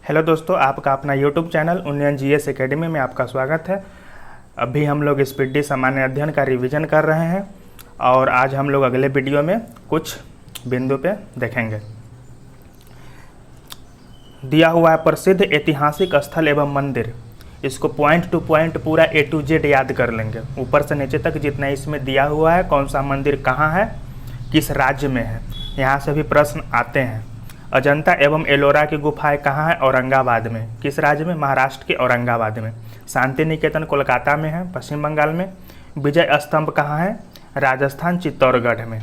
Hello दोस्तों, आपका अपना यूट्यूब चैनल उन्नयन जीएस एकेडमी में आपका स्वागत है। अभी हम लोग स्पीडी सामान्य अध्ययन का रिवीजन कर रहे हैं और आज हम लोग अगले वीडियो में कुछ बिंदु पे देखेंगे। दिया हुआ है प्रसिद्ध ऐतिहासिक स्थल एवं मंदिर। इसको पॉइंट टू पॉइंट पूरा A to Z याद कर लेंगे, ऊपर से नीचे तक जितना इसमें दिया हुआ है। कौन सा मंदिर कहाँ है, किस राज्य में है, यहाँ से भी प्रश्न आते हैं। अजंता एवं एलोरा की गुफाएं कहाँ है? औरंगाबाद में। किस राज्य में? महाराष्ट्र के औरंगाबाद में। शांति निकेतन कोलकाता में है, पश्चिम बंगाल में। विजय स्तंभ कहाँ है? राजस्थान चित्तौड़गढ़ में।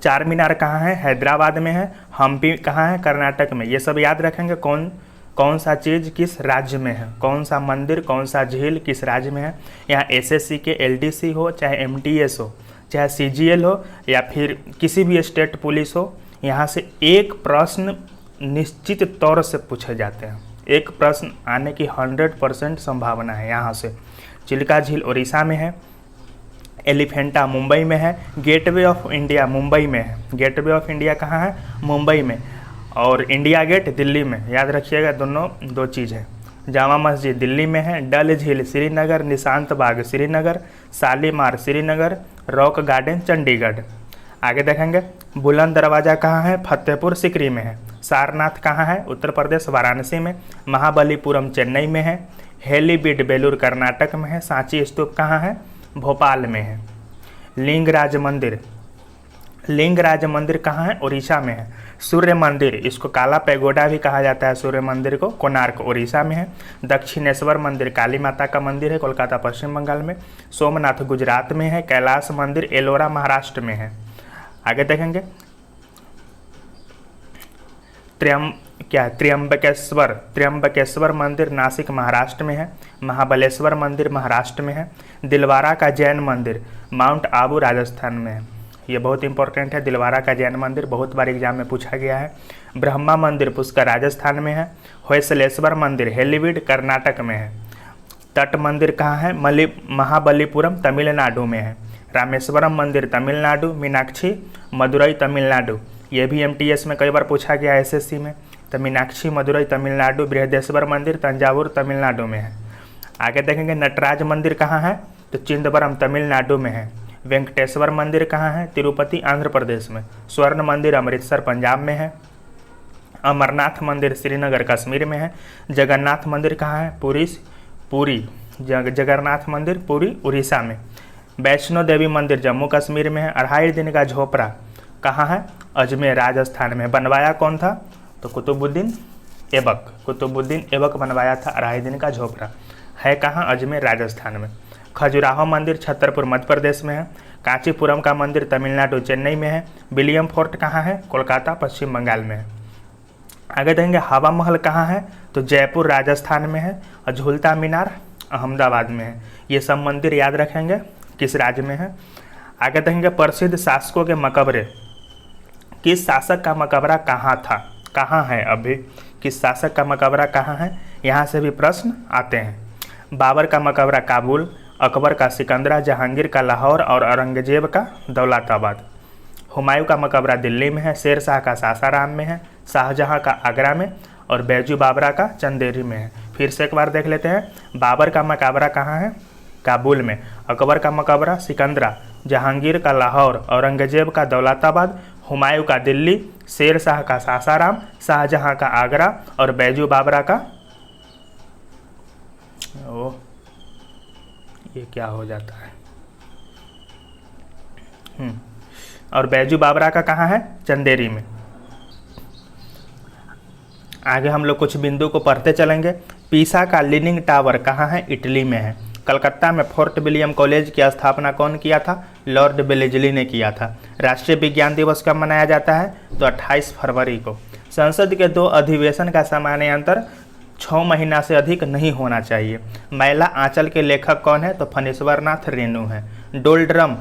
चार मीनार कहाँ है? हैदराबाद में है। हम्पी कहाँ है? कर्नाटक में। ये सब याद रखेंगे। कौन सा चीज़ किस राज्य में है, कौन सा मंदिर, कौन सा झील किस राज्य में है। यहाँ SSC के LDC हो, चाहे MTS हो, चाहे CGL हो, या फिर किसी भी स्टेट पुलिस हो, यहाँ से एक प्रश्न निश्चित तौर से पूछे जाते हैं। एक प्रश्न आने की 100% संभावना है यहाँ से। चिल्का झील उड़ीसा में है। एलिफेंटा मुंबई में है। गेटवे ऑफ इंडिया मुंबई में है। गेटवे ऑफ इंडिया कहाँ है? मुंबई में। और इंडिया गेट दिल्ली में। याद रखिएगा, दोनों दो चीज़ है। जामा मस्जिद दिल्ली में है। डल झील श्रीनगर। निशांत बाग श्रीनगर। शालीमार श्रीनगर। Rock garden Chandigarh. आगे देखेंगे, बुलंद दरवाज़ा कहाँ है? फतेहपुर सिकरी में है। सारनाथ कहाँ है? उत्तर प्रदेश वाराणसी में। महाबलीपुरम चेन्नई में है। हेलीबीड बेलूर कर्नाटक में है। सांची स्तूप कहाँ है? भोपाल में है। लिंगराज मंदिर कहाँ है? उड़ीसा में है। सूर्य मंदिर, इसको काला पैगोडा भी कहा जाता है, सूर्य मंदिर को, कोणार्क उड़ीसा में है। दक्षिणेश्वर मंदिर काली माता का मंदिर है, कोलकाता पश्चिम बंगाल में। सोमनाथ गुजरात में है। कैलाश मंदिर एलोरा महाराष्ट्र में है। आगे देखेंगे, त्र्यंबकेश्वर मंदिर नासिक महाराष्ट्र में है। महाबलेश्वर मंदिर महाराष्ट्र में है। दिलवारा का जैन मंदिर माउंट आबू राजस्थान में है। ये बहुत इंपॉर्टेंट है। दिलवारा का जैन मंदिर बहुत बार एग्जाम में पूछा गया है। ब्रह्मा मंदिर पुष्कर राजस्थान में है। होयसलेश्वर मंदिर हेलीबीड कर्नाटक में है। तट मंदिर कहाँ है? महाबलीपुरम तमिलनाडु में है। रामेश्वरम मंदिर तमिलनाडु। मीनाक्षी मदुरई तमिलनाडु। ये भी MTS में कई बार पूछा गया है, SSC में। तो मीनाक्षी मदुरई तमिलनाडु। बृहदेश्वर मंदिर तंजावुर तमिलनाडु में है। आगे देखेंगे, नटराज मंदिर कहाँ है? तो चिदंबरम तमिलनाडु में है। वेंकटेश्वर मंदिर कहाँ है? तिरुपति आंध्र प्रदेश में। स्वर्ण मंदिर अमृतसर पंजाब में है। अमरनाथ मंदिर श्रीनगर कश्मीर में है। जगन्नाथ मंदिर कहाँ है? जगन्नाथ मंदिर पुरी उड़ीसा में। वैष्णो देवी मंदिर जम्मू कश्मीर में है। 2.5 दिन का झोपड़ा कहाँ है? अजमेर राजस्थान में। बनवाया कौन था? तो कुतुबुद्दीन ऐबक बनवाया था 2.5 दिन का झोपड़ा। है कहाँ? अजमेर राजस्थान में। खजुराहो मंदिर छतरपुर मध्य प्रदेश में है। कांचीपुरम का मंदिर तमिलनाडु चेन्नई में है। विलियम फोर्ट कहाँ है? कोलकाता पश्चिम बंगाल में है। आगे देखेंगे, हवा महल कहाँ है? तो जयपुर राजस्थान में है। और झूलता मीनार अहमदाबाद में है। ये सब मंदिर याद रखेंगे किस राज्य में है। आगे देखेंगे, प्रसिद्ध शासकों के मकबरे। किस शासक का मकबरा कहाँ था, कहाँ है अभी? किस शासक का मकबरा कहाँ है? यहाँ से भी प्रश्न आते हैं। बाबर का मकबरा काबुल। अकबर का सिकंदरा। जहांगीर का लाहौर और औरंगजेब का दौलताबाद। हुमायूं का मकबरा दिल्ली में है। शेर शाह का सासाराम में है। शाहजहां का आगरा में। और बैजू बाबरा का चंदेरी में है। फिर से एक बार देख लेते हैं। बाबर का मकबरा कहाँ है? काबुल में। अकबर का मकबरा सिकंदरा। जहांगीर का लाहौर। औरंगजेब का दौलताबाद। हुमायूं का दिल्ली। शेर शाह का सासाराम। शाहजहां का आगरा। और बैजू बाबरा का ये क्या हो जाता है? और बैजू बाबरा का कहाँ है? चंदेरी में। आगे हम लोग कुछ बिंदु को पढ़ते चलेंगे। पीसा का लीनिंग टावर कहाँ है? इटली में है। कलकत्ता में फोर्ट विलियम कॉलेज की स्थापना कौन किया था? लॉर्ड बेलेजली ने किया था। राष्ट्रीय विज्ञान दिवस कब मनाया जाता है? तो 28 फरवरी को। संसद के 2 अधिवेशन का समानांतर 6 महीना से अधिक नहीं होना चाहिए। मैला आंचल के लेखक कौन है? तो फणीश्वरनाथ रेणु है। डोलड्रम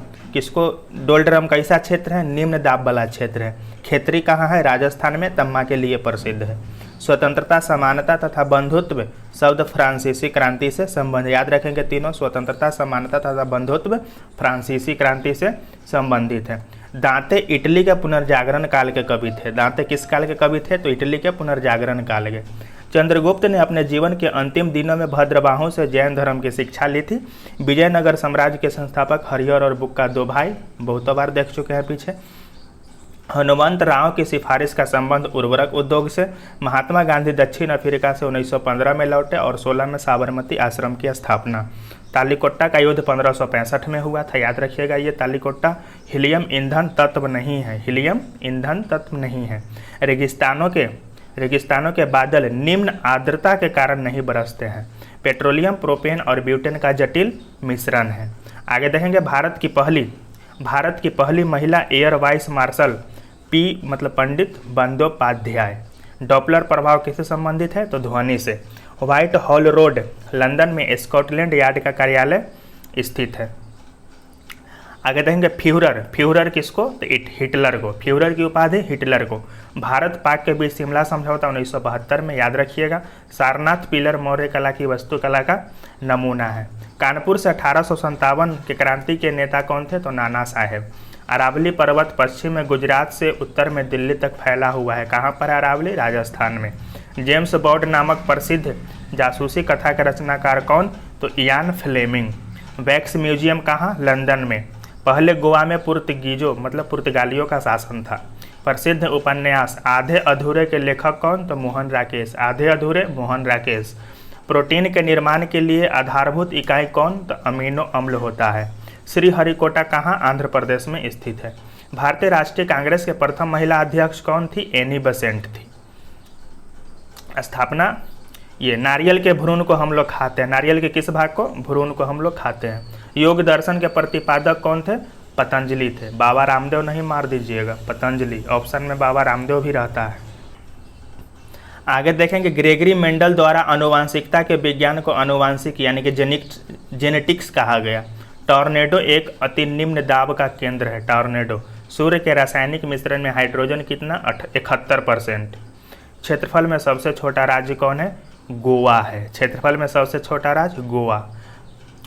कैसा क्षेत्र है? निम्न दाब वाला क्षेत्र है। खेतरी कहाँ है? राजस्थान में। तम्मा के लिए प्रसिद्ध है। स्वतंत्रता, समानता तथा बंधुत्व शब्द फ्रांसीसी क्रांति से संबंध। याद रखेंगे तीनों। स्वतंत्रता, समानता तथा बंधुत्व फ्रांसीसी क्रांति से संबंधित है। दांते इटली के पुनर्जागरण काल के कवि थे। दांते किस काल के कवि थे? तो इटली के पुनर्जागरण काल के। चंद्रगुप्त ने अपने जीवन के अंतिम दिनों में भद्रबाहु से जैन धर्म की शिक्षा ली थी। विजयनगर साम्राज्य के संस्थापक हरिहर और बुक्का दो भाई, बहुतों बार देख चुके हैं पीछे। हनुमंत राव की सिफारिश का संबंध उर्वरक उद्योग से। महात्मा गांधी दक्षिण अफ्रीका से 1915 में लौटे और 16 में साबरमती आश्रम की स्थापना। तालीकोट्टा का युद्ध 1565 में हुआ था, याद रखिएगा ये तालीकोट्टा। हीलियम ईंधन तत्व नहीं है, हीलियम ईंधन तत्व नहीं है। रेगिस्तानों के बादल निम्न आर्द्रता के कारण नहीं बरसते हैं। पेट्रोलियम, प्रोपेन और ब्यूटेन का जटिल मिश्रण है। आगे देखेंगे भारत की पहली महिला एयर वाइस मार्शल पंडित बंदोपाध्याय। डॉपलर प्रभाव किससे संबंधित है? तो ध्वनि से। व्हाइट हॉल रोड लंदन में स्कॉटलैंड यार्ड का कार्यालय स्थित है। आगे देखेंगे फ्यूहरर किसको? तो हिटलर को। फ्यूहरर की उपाधि हिटलर को। भारत पाक के बीच शिमला समझौता 1972 में, याद रखिएगा। सारनाथ पिलर मौर्य कला की वास्तुकला का नमूना है। कानपुर से 1857 के क्रांति के नेता कौन थे? तो नाना साहेब। अरावली पर्वत पश्चिम में गुजरात से उत्तर में दिल्ली तक फैला हुआ है। कहाँ पर है अरावली? राजस्थान में। जेम्स बॉन्ड नामक प्रसिद्ध जासूसी कथा के रचनाकार कौन? तो इयान फ्लेमिंग। वैक्स म्यूजियम कहाँ? लंदन में। पहले गोवा में पुर्तगालियों का शासन था। प्रसिद्ध उपन्यास आधे अधूरे के लेखक कौन? तो मोहन राकेश। आधे अधूरे मोहन राकेश। प्रोटीन के निर्माण के लिए आधारभूत इकाई कौन? तो अमीनो अम्ल होता है। श्रीहरिकोटा कहाँ? आंध्र प्रदेश में स्थित है। भारतीय राष्ट्रीय कांग्रेस के प्रथम महिला अध्यक्ष कौन थी? एनी बेसेंट थी। स्थापना ये नारियल के भ्रूण को हम लोग खाते हैं। नारियल के किस भाग को? भ्रूण को हम लोग खाते हैं। योग दर्शन के प्रतिपादक कौन थे? पतंजलि थे। बाबा रामदेव नहीं मार दीजिएगा, पतंजलि। ऑप्शन में बाबा रामदेव भी रहता है। आगे देखेंगे ग्रेगरी मेंडल द्वारा आनुवांशिकता के विज्ञान को आनुवांशिक यानी कि जेनेटिक्स कहा गया। टॉर्नेडो एक अति निम्न दाब का केंद्र है। टॉर्नेडो। सूर्य के रासायनिक मिश्रण में हाइड्रोजन कितना? 71%। क्षेत्रफल में सबसे छोटा राज्य कौन है? गोवा है। क्षेत्रफल में सबसे छोटा राज्य गोवा।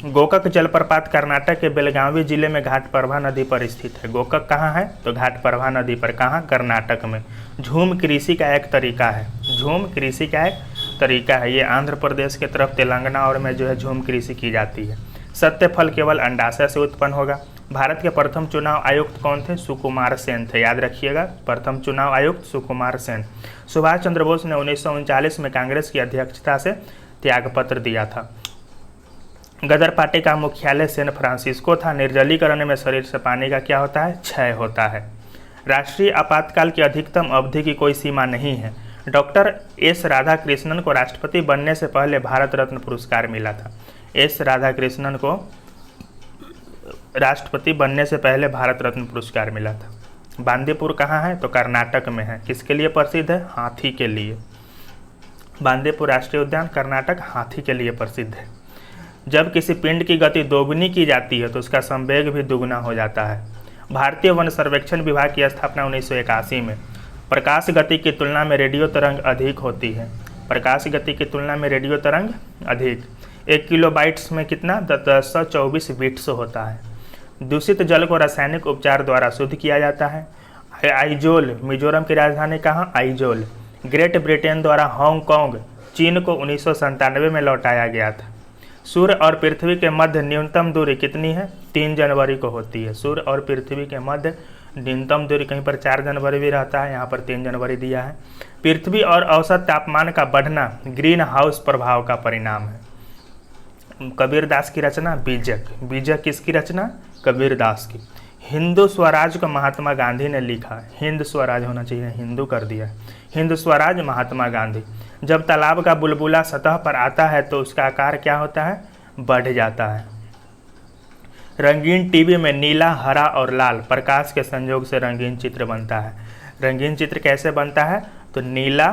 गोकक जलप्रपात कर्नाटक के बेलगावी जिले में घाटप्रभा नदी पर स्थित है। गोकक कहाँ है? तो घाटप्रभा नदी पर। कहाँ? कर्नाटक में। झूम कृषि का एक तरीका है। झूम कृषि का एक तरीका है। ये आंध्र प्रदेश के तरफ तेलंगाना और में जो है झूम कृषि की जाती है। सत्य फल केवल अंडाशय से उत्पन्न होगा। भारत के प्रथम चुनाव आयुक्त कौन थे? सुकुमार सेन थे, याद रखिएगा। प्रथम चुनाव आयुक्त सुकुमार सेन। सुभाष चंद्र बोस ने 1939 में कांग्रेस की अध्यक्षता से त्यागपत्र दिया था। गदर पार्टी का मुख्यालय सैन फ्रांसिस्को था। निर्जलीकरण में शरीर से पानी का क्या होता है? क्षय होता है। राष्ट्रीय आपातकाल की अधिकतम अवधि की कोई सीमा नहीं है। डॉक्टर एस राधाकृष्णन को राष्ट्रपति बनने से पहले भारत रत्न पुरस्कार मिला था। एस राधाकृष्णन को राष्ट्रपति बनने से पहले भारत रत्न पुरस्कार मिला था। बांदीपुर कहाँ है? तो कर्नाटक में है। किसके लिए प्रसिद्ध है? हाथी के लिए। बांदीपुर राष्ट्रीय उद्यान कर्नाटक हाथी के लिए प्रसिद्ध है। जब किसी पिंड की गति दोगुनी की जाती है तो उसका संवेग भी दुगुना हो जाता है। भारतीय वन सर्वेक्षण विभाग की स्थापना 1981 में। प्रकाश गति की तुलना में रेडियो तरंग अधिक होती है। प्रकाश गति की तुलना में रेडियो तरंग अधिक। 1 किलोबाइट्स में कितना? 1024 बिट्स होता है। दूषित जल को रासायनिक उपचार द्वारा शुद्ध किया जाता है। आइजोल मिजोरम की राजधानी कहाँ? आइजोल। ग्रेट ब्रिटेन द्वारा हांगकांग चीन को 1997 में लौटाया गया था। सूर्य और पृथ्वी के मध्य न्यूनतम दूरी कितनी है? 3 जनवरी को होती है। सूर्य और पृथ्वी के मध्य न्यूनतम दूरी, कहीं पर 4 जनवरी भी रहता है, यहाँ पर 3 जनवरी दिया है। पृथ्वी और औसत तापमान का बढ़ना ग्रीन हाउस प्रभाव का परिणाम है। कबीरदास की रचना बीजक। बीजक किसकी रचना? कबीरदास की। हिंदू स्वराज को महात्मा गांधी ने लिखा। हिंद स्वराज होना चाहिए, हिंदू कर दिया। हिंद स्वराज महात्मा गांधी। जब तालाब का बुलबुला सतह पर आता है तो उसका आकार क्या होता है? बढ़ जाता है। रंगीन टीवी में नीला, हरा और लाल प्रकाश के संयोग से रंगीन चित्र बनता है। रंगीन चित्र कैसे बनता है? तो नीला,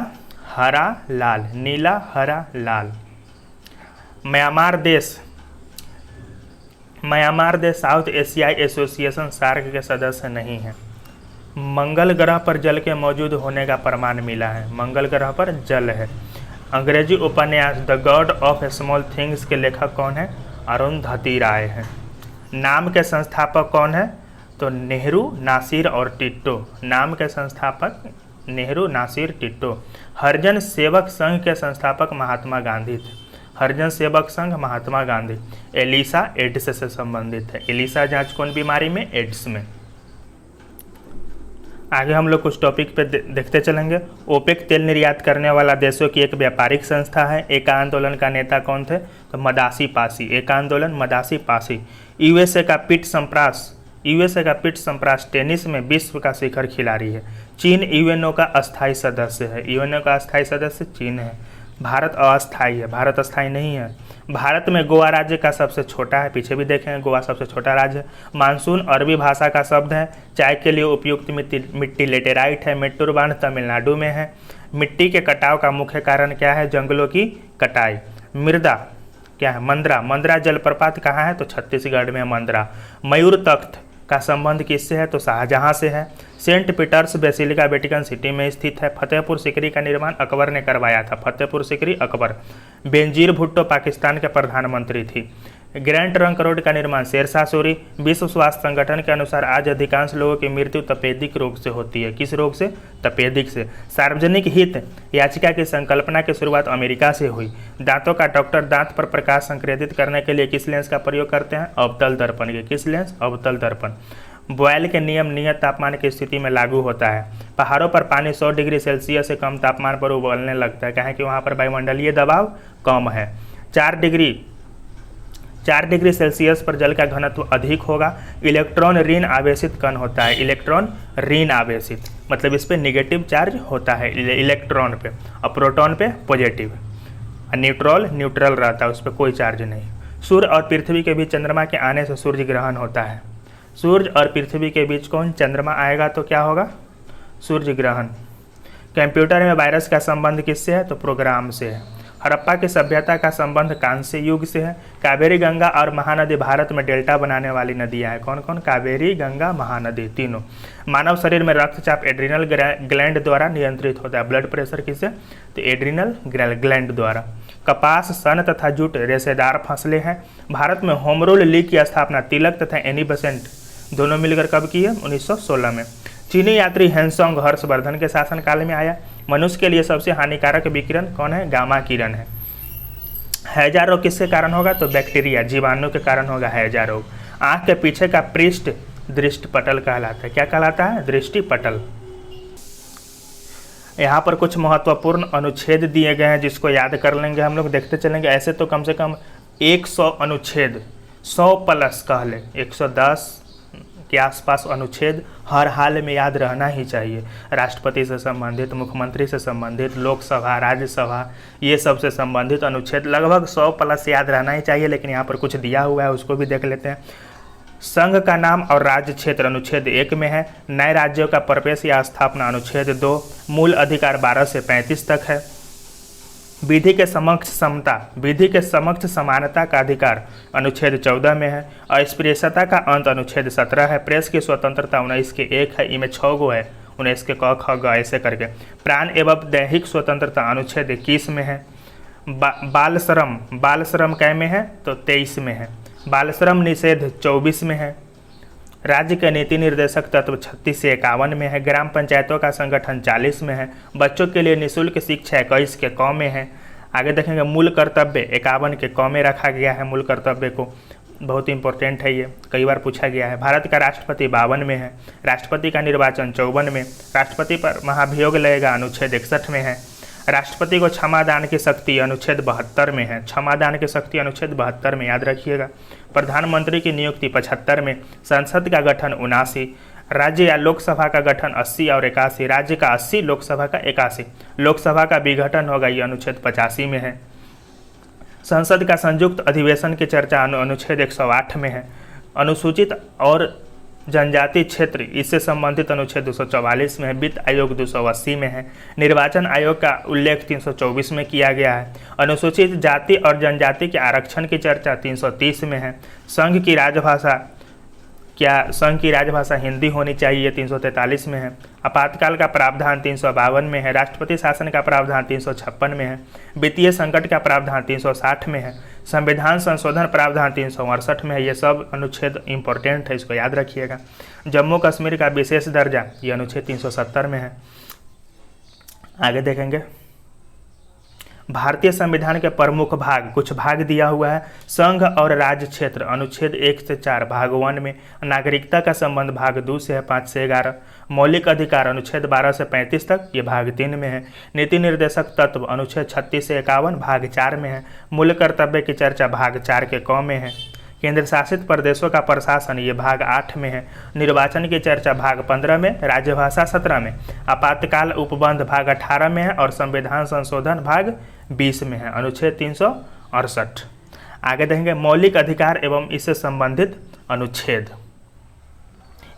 हरा, लाल। नीला, हरा, लाल। म्यांमार देश साउथ एशियाई एसोसिएशन सार्क के सदस्य नहीं है। मंगल ग्रह पर जल के मौजूद होने का प्रमाण मिला है। मंगल ग्रह पर जल है। अंग्रेजी उपन्यास the God of small things के लेखक कौन है? अरुंधति राय है। नाम के संस्थापक कौन है? तो नेहरू, नासिर और टिट्टो। नाम के संस्थापक नेहरू, नासिर, टिट्टो। हरिजन सेवक संघ के संस्थापक महात्मा गांधी थे। हरिजन सेवक संघ महात्मा गांधी। एलिसा एड्स से संबंधित है। एलिसा जांच कौन बीमारी में? एड्स में। आगे हम लोग कुछ टॉपिक पे देखते चलेंगे। ओपेक तेल निर्यात करने वाला देशों की एक व्यापारिक संस्था है। एका आंदोलन का नेता कौन थे? तो मदासी पासी। एका आंदोलन मदासी पासी। यूएसए का पीट सम्प्रास टेनिस में विश्व का शिखर खिलाड़ी है। चीन यूएनओ का अस्थायी सदस्य है। यूएनओ का अस्थायी सदस्य चीन है। भारत अस्थायी है, भारत अस्थायी नहीं है। भारत में गोवा राज्य का सबसे छोटा है, पीछे भी देखें गोवा सबसे छोटा राज्य है। मानसून अरबी भाषा का शब्द है। चाय के लिए उपयुक्त मिट्टी लेटेराइट है। मेट्टूर बांध तमिलनाडु में है। मिट्टी के कटाव का मुख्य कारण क्या है? जंगलों की कटाई। मृदा क्या है? मंद्रा। मंद्रा जलप्रपात कहाँ है? तो छत्तीसगढ़ में मंद्रा। मयूर तख्त का संबंध किससे है? तो शाहजहां से है। Saint Peter's Basilica Vatican City में स्थित है। फतेहपुर सीकरी का निर्माण अकबर ने करवाया था। फतेहपुर सीकरी अकबर। बेनजीर भुट्टो पाकिस्तान के प्रधानमंत्री थी। ग्रैंड ट्रंक रोड का निर्माण शेरशाह सूरी। विश्व स्वास्थ्य संगठन के अनुसार आज अधिकांश लोगों की मृत्यु तपेदिक रोग से होती है। किस रोग से? तपेदिक से। सार्वजनिक हित याचिका की संकल्पना की शुरुआत अमेरिका से हुई। दांतों का डॉक्टर दांत पर प्रकाश संक्रेदित करने के लिए किस लेंस का प्रयोग करते हैं? अवतल दर्पण के। किस लेंस? अवतल दर्पण। बॉयल के नियम नियत तापमान की स्थिति में लागू होता है। पहाड़ों पर पानी 100 डिग्री सेल्सियस से कम तापमान पर उबलने लगता है। कहें कि वहाँ पर वायुमंडलीय दबाव कम है। 4 डिग्री सेल्सियस पर जल का घनत्व अधिक होगा। इलेक्ट्रॉन ऋण आवेशित कण होता है। इलेक्ट्रॉन ऋण आवेशित मतलब इस पर निगेटिव चार्ज होता है इलेक्ट्रॉन पे, और प्रोटॉन पे पॉजिटिव। न्यूट्रल रहता है, उस पर कोई चार्ज नहीं। सूर्य और पृथ्वी के बीच चंद्रमा के आने से सूर्य ग्रहण होता है। सूर्य और पृथ्वी के बीच कौन? चंद्रमा आएगा तो क्या होगा? सूर्य ग्रहण। कंप्यूटर में वायरस का संबंध किससे है? तो प्रोग्राम से है। हड़प्पा की सभ्यता का संबंध कांस्य युग से है। कावेरी, गंगा और महानदी भारत में डेल्टा बनाने वाली नदियां हैं। कौन कौन? कावेरी, गंगा, महानदी तीनों। मानव शरीर में रक्तचाप एड्रिनल ग्लैंड द्वारा नियंत्रित होता है। ब्लड प्रेशर किससे? तो एड्रिनल ग्लैंड द्वारा। कपास, सन तथा जूट रेशेदार फसलें हैं। भारत में होम रूल लीग की स्थापना तिलक तथा एनी बेसेंट दोनों मिलकर कब की है? 1916 में। चीनी यात्री हेनसोंग हर्षवर्धन के शासनकाल में आया। मनुष्य के लिए सबसे हानिकारक विकिरण कौन है? गामा किरण है। हैजा रोग किसके कारण होगा? तो बैक्टीरिया, जीवाणु के कारण होगा हैजा रोग। आंख के पीछे का पृष्ठ दृष्टिपटल कहलाता है। क्या कहलाता है? दृष्टिपटल। यहाँ पर कुछ महत्वपूर्ण अनुच्छेद दिए गए हैं जिसको याद कर लेंगे हम लोग, देखते चलेंगे। ऐसे तो कम से कम 100 अनुच्छेद, 100 प्लस कह लें, 110 के आसपास अनुच्छेद हर हाल में याद रहना ही चाहिए। राष्ट्रपति से संबंधित, मुख्यमंत्री से संबंधित, लोकसभा, राज्यसभा, ये सब से संबंधित अनुच्छेद लगभग 100 प्लस याद रहना ही चाहिए। लेकिन यहाँ पर कुछ दिया हुआ है, उसको भी देख लेते हैं। संघ का नाम और राज्य क्षेत्र अनुच्छेद 1 में है। नए राज्यों का प्रवेश या स्थापना अनुच्छेद 2। मूल अधिकार 12 से 35 तक है। विधि के समक्ष समता, विधि के समक्ष समानता का अधिकार अनुच्छेद 14 में है। अस्पृश्यता का अंत अनुच्छेद 17 है। प्रेस की स्वतंत्रता 19 के 1 है। इनमें 6 गो है, 19 के क ख ग ऐसे करके। प्राण एवं दैहिक स्वतंत्रता अनुच्छेद 21 में है। बाल श्रम कै में है? तो 23 में है। बाल श्रम निषेध 24 में है। राज्य के नीति निर्देशक तत्व 36 से 51 में है। ग्राम पंचायतों का संगठन 40 में है। बच्चों के लिए निःशुल्क शिक्षा 21 के क में है। आगे देखेंगे मूल कर्तव्य 51 के क में रखा गया है। मूल कर्तव्य को बहुत इंपॉर्टेंट है, ये कई बार पूछा गया है। भारत का राष्ट्रपति 52 में है। राष्ट्रपति का निर्वाचन 54 में। राष्ट्रपति पर महाभियोग लगेगा अनुच्छेद 61 में है। राष्ट्रपति को क्षमादान की शक्ति अनुच्छेद 72 में है। क्षमादान की शक्ति अनुच्छेद 72 में याद रखिएगा। प्रधानमंत्री की नियुक्ति 75 में। संसद का गठन 79। राज्य या लोकसभा का गठन 80 और 81। राज्य का 80, लोकसभा का 81। लोकसभा का विघटन होगा, ये अनुच्छेद 85 में है। संसद का संयुक्त अधिवेशन की चर्चा अनुच्छेद 108 में है। अनुसूचित और जनजाति क्षेत्र, इससे संबंधित अनुच्छेद 244 में है। वित्त आयोग 280 में है। निर्वाचन आयोग का उल्लेख 324 में किया गया है। अनुसूचित जाति और जनजाति के आरक्षण की चर्चा 330 में है। संघ की राजभाषा क्या संघ की राजभाषा हिंदी होनी चाहिए, 343 में है। आपातकाल का प्रावधान 352 में है। राष्ट्रपति शासन का प्रावधान 356 में है। वित्तीय संकट का प्रावधान 360 में है। संविधान संशोधन प्रावधान 368 में है। ये सब अनुच्छेद इंपॉर्टेंट है, इसको याद रखिएगा। जम्मू कश्मीर का विशेष दर्जा, ये अनुच्छेद 370 में है। आगे देखेंगे, भारतीय संविधान के प्रमुख भाग, कुछ भाग दिया हुआ है। संघ और राज्य क्षेत्र अनुच्छेद 1 से 4 भाग 1 में। नागरिकता का संबंध भाग 2 से है 5 से 11। मौलिक अधिकार अनुच्छेद 12 से 35 तक, ये भाग 3 में है। नीति निर्देशक तत्व अनुच्छेद 36 से 51 भाग 4 में है। मूल कर्तव्य की चर्चा भाग 4 के क में है। केंद्र शासित प्रदेशों का प्रशासन, ये भाग 8 में है। निर्वाचन की चर्चा भाग 15 में। राजभाषा 17 में। आपातकाल उपबंध भाग 18 में है और संविधान संशोधन भाग 20 में है, अनुच्छेद 368। आगे देखेंगे मौलिक अधिकार एवं इससे संबंधित अनुच्छेद,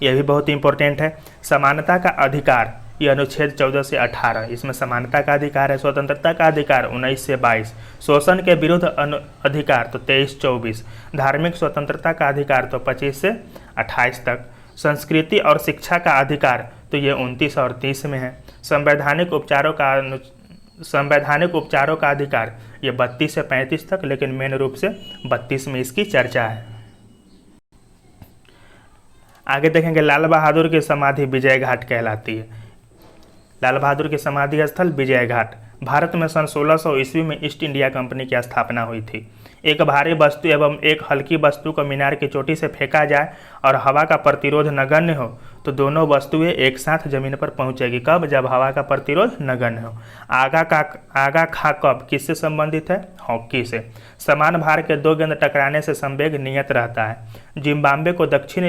यह भी बहुत इंपॉर्टेंट है। समानता का अधिकार, ये अनुच्छेद 14 से 18, इसमें समानता का अधिकार है। स्वतंत्रता का अधिकार 19 से 22। शोषण के विरुद्ध अधिकार तो 23-24। धार्मिक स्वतंत्रता का अधिकार तो 25 से 28 तक। संस्कृति और शिक्षा का अधिकार तो ये 29 और 30 में है। संवैधानिक उपचारों का अधिकार ये 32 से 35 तक, लेकिन मेन रूप से 32 में इसकी चर्चा है। आगे देखेंगे लाल बहादुर की समाधि विजय घाट कहलाती है। लाल बहादुर की समाधि स्थल विजय घाट। भारत में सन 1600 ईस्वी में ईस्ट इंडिया कंपनी की स्थापना हुई थी। एक भारी वस्तु एवं एक हल्की वस्तु को मीनार की चोटी से फेंका जाए और हवा का प्रतिरोध नगण्य हो तो दोनों वस्तुएं एक साथ जमीन पर पहुंचेगी। कब? जब हवा का प्रतिरोध नगण्य हो। आगा खा कब किससे संबंधित है? हॉकी से। समान भार के दो गेंद टकराने से संवेग नियत रहता है। जिम्बाब्वे को दक्षिण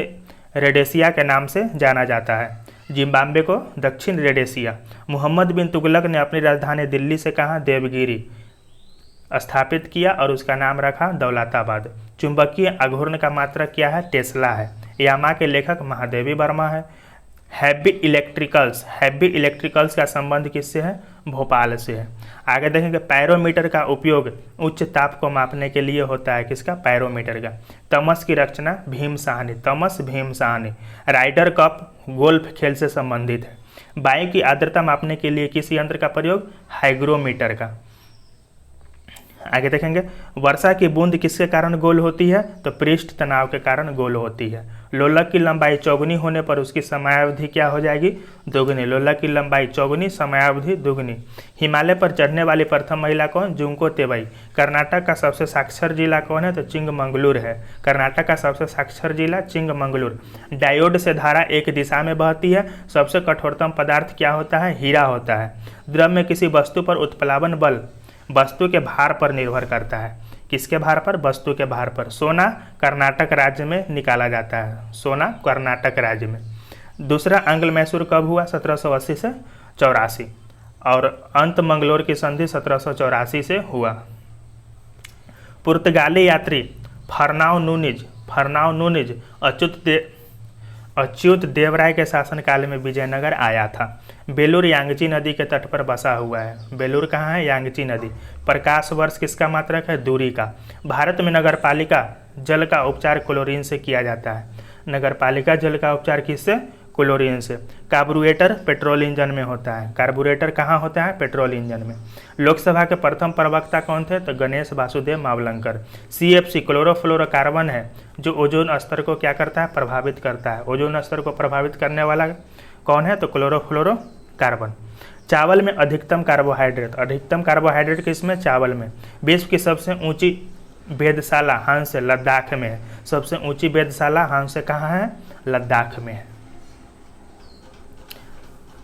रोडेशिया के नाम से जाना जाता है। जिम्बाब्वे को दक्षिण रोडेशिया। मोहम्मद बिन तुगलक ने अपनी राजधानी दिल्ली से कहाँ? देवगिरी स्थापित किया और उसका नाम रखा दौलताबाद। चुंबकीय आघूर्ण का मात्रक क्या है? टेस्ला है। यामा के लेखक महादेवी वर्मा है। हैवी इलेक्ट्रिकल्स का संबंध किससे है? भोपाल से है। आगे देखेंगे पैरोमीटर का उपयोग उच्च ताप को मापने के लिए होता है। किसका? पैरोमीटर का। तमस की रचना Bhim Sahni. Ryder cup golf खेल से संबंधित है। वायु की आर्द्रता मापने के लिए किस यंत्र का प्रयोग? हाइग्रोमीटर का। आगे देखेंगे वर्षा की बूंद किसके कारण गोल होती है? तो पृष्ठ तनाव के कारण गोल होती है। लोलक की लंबाई चौगुनी होने पर उसकी समयावधि क्या हो जाएगी? दोगुनी। लोलक की लंबाई चौगुनी, समयावधि दुगुनी। हिमालय पर चढ़ने वाली प्रथम महिला कौन? जुंको तेवई। कर्नाटक का सबसे साक्षर जिला कौन है? तो चिंगमंगलुर है। कर्नाटक का सबसे साक्षर जिला चिंगमंगलुर। डायोड से धारा एक दिशा में बहती है। सबसे कठोरतम पदार्थ क्या होता है? हीरा होता है। द्रव में किसी वस्तु पर उत्प्लावन बल वस्तु के भार पर निर्भर करता है। किसके भार पर? वस्तु के भार पर। सोना कर्नाटक राज्य में निकाला जाता है। सोना कर्नाटक राज्य में। दूसरा आंग्ल मैसूर कब हुआ? 1780 से 84 और अंत मंगलोर की संधि 1784 से हुआ। पुर्तगाली यात्री फर्नाओ नूनिज अच्युत देवराय के शासनकाल में विजयनगर आया था। बेलूर यांगची नदी के तट पर बसा हुआ है। बेलूर कहाँ है? यांगची नदी। प्रकाश वर्ष किसका मात्रक है? दूरी का। भारत में नगरपालिका जल का उपचार क्लोरीन से किया जाता है। नगरपालिका जल का उपचार किससे? क्लोरीन से। कार्बोरेटर पेट्रोल इंजन में होता है। कार्बोरेटर कहाँ होता है? पेट्रोल इंजन में। लोकसभा के प्रथम प्रवक्ता कौन थे? तो गणेश वासुदेव मावलंकर। CFC क्लोरोफ्लोरोकार्बन है जो ओजोन स्तर को क्या करता है? प्रभावित करता है। ओजोन स्तर को प्रभावित करने वाला कौन है? तो क्लोरोफ्लोरोकार्बन। चावल में अधिकतम कार्बोहाइड्रेट किसमें? चावल में। विश्व की सबसे ऊंची वेधशाला हंस लद्दाख में है। सबसे ऊंची वेधशाला हंस कहाँ है? लद्दाख में है।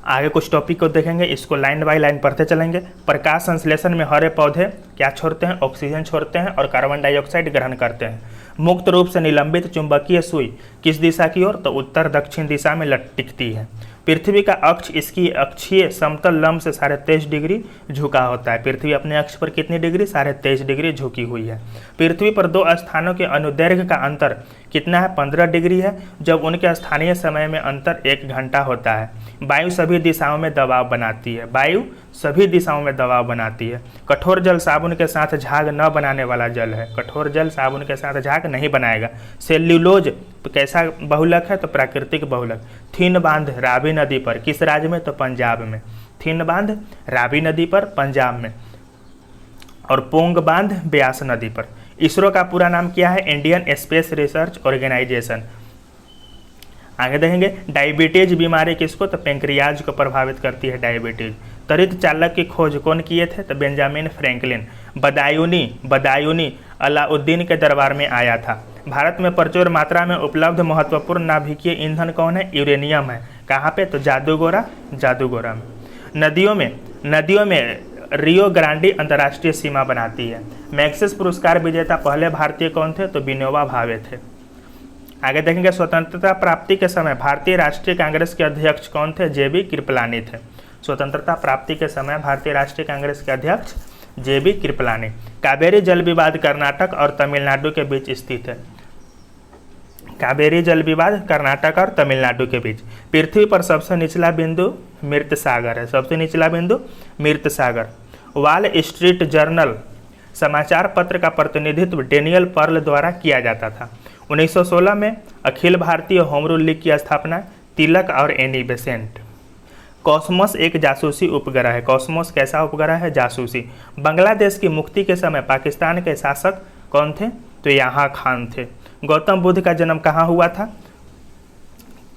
आगे कुछ टॉपिक को देखेंगे, इसको लाइन बाय लाइन पढ़ते चलेंगे। प्रकाश संश्लेषण में हरे पौधे क्या छोड़ते हैं? ऑक्सीजन छोड़ते हैं और कार्बन डाइऑक्साइड ग्रहण करते हैं। मुक्त रूप से निलंबित चुंबकीय सुई किस दिशा की ओर? तो उत्तर दक्षिण दिशा में लटकती है। पृथ्वी का अक्ष इसकी अक्षीय समतल लंब से 23.5 डिग्री झुका होता है। पृथ्वी अपने अक्ष पर कितनी डिग्री? 23.5 डिग्री झुकी हुई है। पृथ्वी पर दो स्थानों के अनुदैर्घ्य का अंतर कितना है 15 डिग्री है, जब उनके स्थानीय समय में अंतर 1 घंटा होता है। वायु सभी दिशाओं में दबाव बनाती है, वायु सभी दिशाओं में दबाव बनाती है। कठोर जल साबुन के साथ झाग न बनाने वाला जल है, कठोर जल साबुन के साथ झाग नहीं बनाएगा। सेल्यूलोज तो कैसा बहुलक है, तो प्राकृतिक बहुलक। थिन बांध रावी नदी पर, किस राज्य में, तो पंजाब में। थिन बांध रावी नदी पर, पंजाब में। और पोंग बांध ब्यास नदी पर। इसरो का पूरा नाम क्या है, इंडियन स्पेस रिसर्च ऑर्गेनाइजेशन। आगे देखेंगे डायबिटीज बीमारी किसको, तो पेंक्रियाज को प्रभावित करती है डायबिटीज। त्वरित चालक की खोज कौन किए थे, तो बेंजामिन फ्रैंकलिन। बदायूनी अलाउद्दीन के दरबार में आया था। भारत में प्रचुर मात्रा में उपलब्ध महत्वपूर्ण नाभिकीय ईंधन कौन है, यूरेनियम है। कहाँ पे, तो जादूगोरा में। नदियों में रियो ग्रांडी अंतर्राष्ट्रीय सीमा बनाती है। मैग्सेस पुरस्कार विजेता पहले भारतीय कौन थे, तो विनोबा भावे थे। आगे देखेंगे स्वतंत्रता प्राप्ति के समय भारतीय राष्ट्रीय कांग्रेस के अध्यक्ष कौन थे, जेबी कृपलानी थे। स्वतंत्रता प्राप्ति के समय भारतीय राष्ट्रीय कांग्रेस के अध्यक्ष जेबी कृपलानी। कावेरी जल विवाद कर्नाटक और तमिलनाडु के बीच स्थित है। कावेरी जल विवाद कर्नाटक और तमिलनाडु के बीच। पृथ्वी पर सबसे निचला बिंदु मृत सागर है, सबसे निचला बिंदु मृत सागर। वॉल स्ट्रीट जर्नल समाचार पत्र का प्रतिनिधित्व डेनियल पर्ल द्वारा किया जाता था। 1916 में Akhil Bharatiya home rule league की स्थापना तिलक और एनी बेसेंट। कॉस्मोस एक जासूसी उपग्रह है। कॉस्मोस कैसा उपग्रह है, जासूसी। बांग्लादेश की मुक्ति के समय पाकिस्तान के शासक कौन थे, तो यहाँ खान थे। गौतम बुद्ध का जन्म कहाँ हुआ था,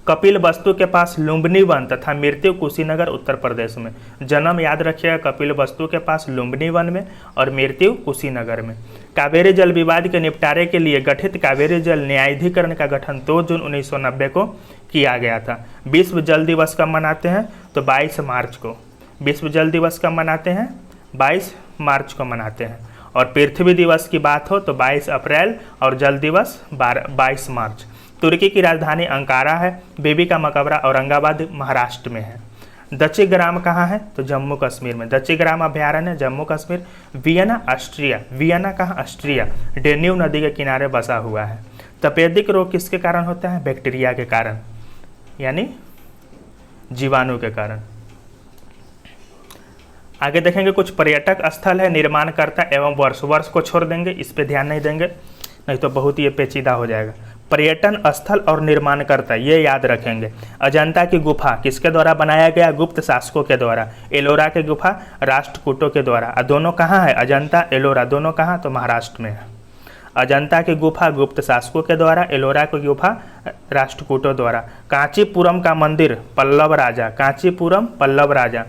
कपिल वस्तु के पास लुम्बिनी वन तथा मृत्यु कुशीनगर उत्तर प्रदेश में। जन्म याद रखिएगा कपिल वस्तु के पास लुम्बिनी वन में और मृत्यु कुशीनगर में। कावेरी जल विवाद के निपटारे के लिए गठित कावेरी जल न्यायाधिकरण का गठन 2 जून 1990 को किया गया था। विश्व जल दिवस कब मनाते हैं, तो 22 मार्च को। विश्व जल दिवस कब मनाते हैं, 22 मार्च को मनाते हैं। और पृथ्वी दिवस की बात हो तो 22 अप्रैल और जल दिवस 22 मार्च। तुर्की की राजधानी अंकारा है। बीबी का मकबरा औरंगाबाद महाराष्ट्र में है। दच्चीग्राम कहाँ है, तो जम्मू कश्मीर में। दच्चीग्राम अभ्यारण्य Jammu Kashmir. Vienna Austria, Vienna कहाँ, ऑस्ट्रिया। डेन्यूब नदी के किनारे बसा हुआ है। तपेदिक रोग किसके कारण होता है, बैक्टीरिया के कारण, यानी जीवाणु के कारण। आगे देखेंगे कुछ पर्यटक स्थल है, निर्माणकर्ता एवं वर्ष को छोड़ देंगे, इस पे ध्यान नहीं देंगे, नहीं तो बहुत ही पेचीदा हो जाएगा। पर्यटन स्थल और निर्माणकर्ता ये याद रखेंगे। अजंता की गुफा किसके द्वारा बनाया गया, गुप्त शासकों के द्वारा। एलोरा की गुफा राष्ट्रकूटों के द्वारा। दोनों कहाँ है, अजंता एलोरा दोनों कहाँ, तो महाराष्ट्र में है। अजंता की गुफा गुप्त शासकों के द्वारा, एलोरा की गुफा राष्ट्रकूटों द्वारा। कांचीपुरम का मंदिर पल्लव राजा, कांचीपुरम पल्लव राजा।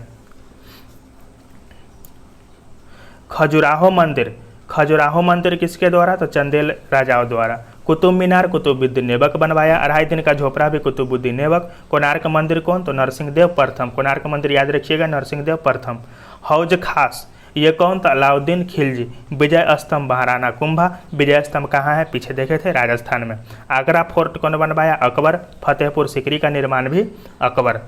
खजुराहो मंदिर किसके द्वारा, तो चंदेल राजाओं द्वारा। कुतुब मीनार कुतुबुद्दीन ऐबक बनवाया। 2.5 दिन का झोपड़ा भी कुतुबुद्दीन ऐबक। कोणार्क मंदिर कौन, तो नरसिंहदेव प्रथम। कोणार्क मंदिर याद रखिएगा, नरसिंहदेव प्रथम। हौज खास ये कौन, तो अलाउद्दीन खिलजी। विजय स्तंभ महाराणा कुंभा। विजय स्तंभ कहाँ है, पीछे देखे थे, राजस्थान में। आगरा फोर्ट कौन बनवाया, अकबर। फतेहपुर सीकरी का निर्माण भी अकबर।